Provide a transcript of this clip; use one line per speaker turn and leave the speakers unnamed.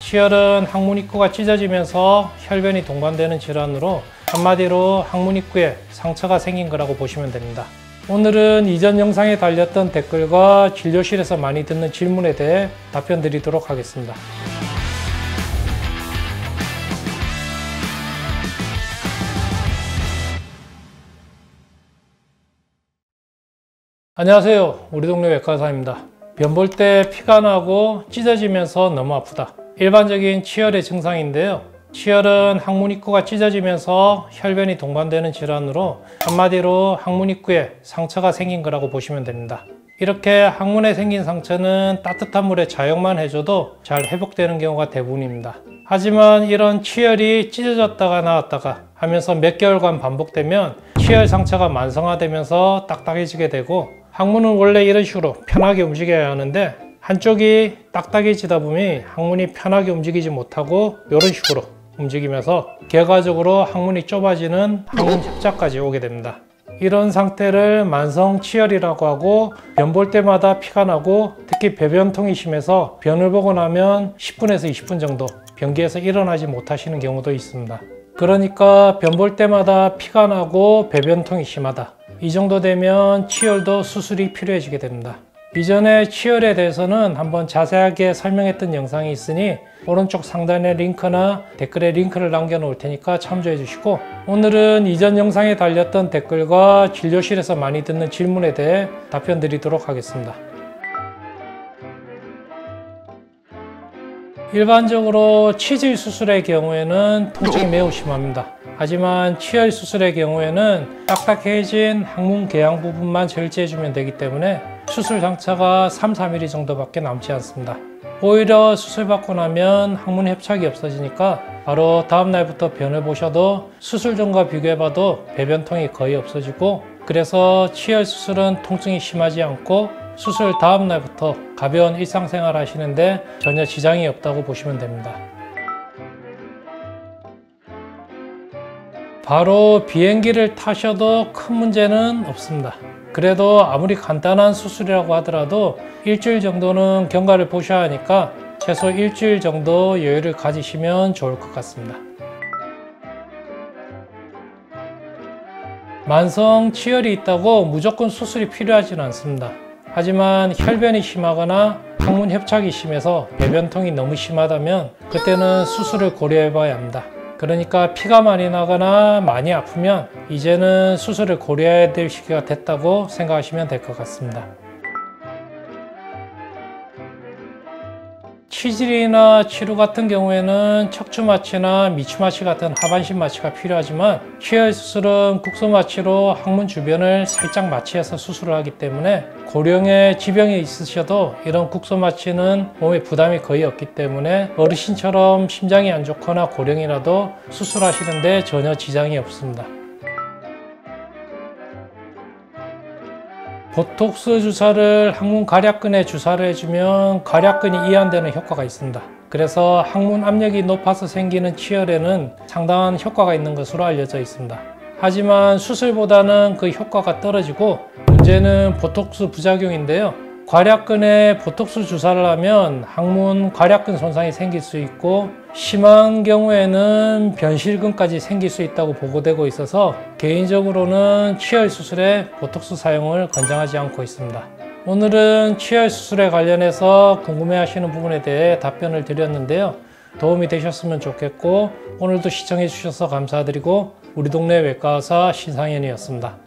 치열은 항문 입구가 찢어지면서 혈변이 동반되는 질환으로 한마디로 항문 입구에 상처가 생긴 거라고 보시면 됩니다. 오늘은 이전 영상에 달렸던 댓글과 진료실에서 많이 듣는 질문에 대해 답변 드리도록 하겠습니다. 안녕하세요. 우리 동네 외과의사입니다. 변 볼 때 피가 나고 찢어지면서 너무 아프다. 일반적인 치열의 증상인데요. 치열은 항문 입구가 찢어지면서 혈변이 동반되는 질환으로 한마디로 항문 입구에 상처가 생긴 거라고 보시면 됩니다. 이렇게 항문에 생긴 상처는 따뜻한 물에 자역만 해줘도 잘 회복되는 경우가 대부분입니다. 하지만 이런 치열이 찢어졌다가 나왔다가 하면서 몇 개월간 반복되면 치열 상처가 만성화되면서 딱딱해지게 되고, 항문은 원래 이런 식으로 편하게 움직여야 하는데 한쪽이 딱딱해지다 보니 항문이 편하게 움직이지 못하고 이런 식으로 움직이면서 결과적으로 항문이 좁아지는 항문 협착까지 오게 됩니다. 이런 상태를 만성 치열이라고 하고, 변 볼 때마다 피가 나고 특히 배변통이 심해서 변을 보고 나면 10분에서 20분 정도 변기에서 일어나지 못하시는 경우도 있습니다. 그러니까 변 볼 때마다 피가 나고 배변통이 심하다, 이 정도 되면 치열도 수술이 필요해지게 됩니다. 이전에 치열에 대해서는 한번 자세하게 설명했던 영상이 있으니 오른쪽 상단에 링크나 댓글에 링크를 남겨 놓을 테니까 참조해 주시고, 오늘은 이전 영상에 달렸던 댓글과 진료실에서 많이 듣는 질문에 대해 답변 드리도록 하겠습니다. 일반적으로 치질 수술의 경우에는 통증이 매우 심합니다. 하지만 치열 수술의 경우에는 딱딱해진 항문 개양 부분만 절제해주면 되기 때문에 수술 상처가 3-4mm 정도밖에 남지 않습니다. 오히려 수술받고 나면 항문 협착이 없어지니까 바로 다음 날부터 변을 보셔도 수술 전과 비교해봐도 배변통이 거의 없어지고, 그래서 치열 수술은 통증이 심하지 않고 수술 다음 날부터 가벼운 일상생활 하시는데 전혀 지장이 없다고 보시면 됩니다. 바로 비행기를 타셔도 큰 문제는 없습니다. 그래도 아무리 간단한 수술이라고 하더라도 일주일 정도는 경과를 보셔야 하니까 최소 일주일 정도 여유를 가지시면 좋을 것 같습니다. 만성 치열이 있다고 무조건 수술이 필요하지는 않습니다. 하지만 혈변이 심하거나 항문 협착이 심해서 배변통이 너무 심하다면 그때는 수술을 고려해 봐야 합니다. 그러니까 피가 많이 나거나 많이 아프면 이제는 수술을 고려해야 될 시기가 됐다고 생각하시면 될 것 같습니다. 치질이나 치루 같은 경우에는 척추 마취나 미추 마취 같은 하반신 마취가 필요하지만, 치열 수술은 국소 마취로 항문 주변을 살짝 마취해서 수술을 하기 때문에 고령의 지병이 있으셔도 이런 국소 마취는 몸에 부담이 거의 없기 때문에 어르신처럼 심장이 안 좋거나 고령이라도 수술하시는데 전혀 지장이 없습니다. 보톡스 주사를 항문 괄약근에 주사를 해주면 괄약근이 이완되는 효과가 있습니다. 그래서 항문 압력이 높아서 생기는 치열에는 상당한 효과가 있는 것으로 알려져 있습니다. 하지만 수술보다는 그 효과가 떨어지고 문제는 보톡스 부작용인데요. 괄약근에 보톡스 주사를 하면 항문 괄약근 손상이 생길 수 있고 심한 경우에는 변실근까지 생길 수 있다고 보고되고 있어서 개인적으로는 치열 수술에 보톡스 사용을 권장하지 않고 있습니다. 오늘은 치열 수술에 관련해서 궁금해하시는 부분에 대해 답변을 드렸는데요. 도움이 되셨으면 좋겠고, 오늘도 시청해 주셔서 감사드리고, 우리 동네 외과의사 신상현이었습니다.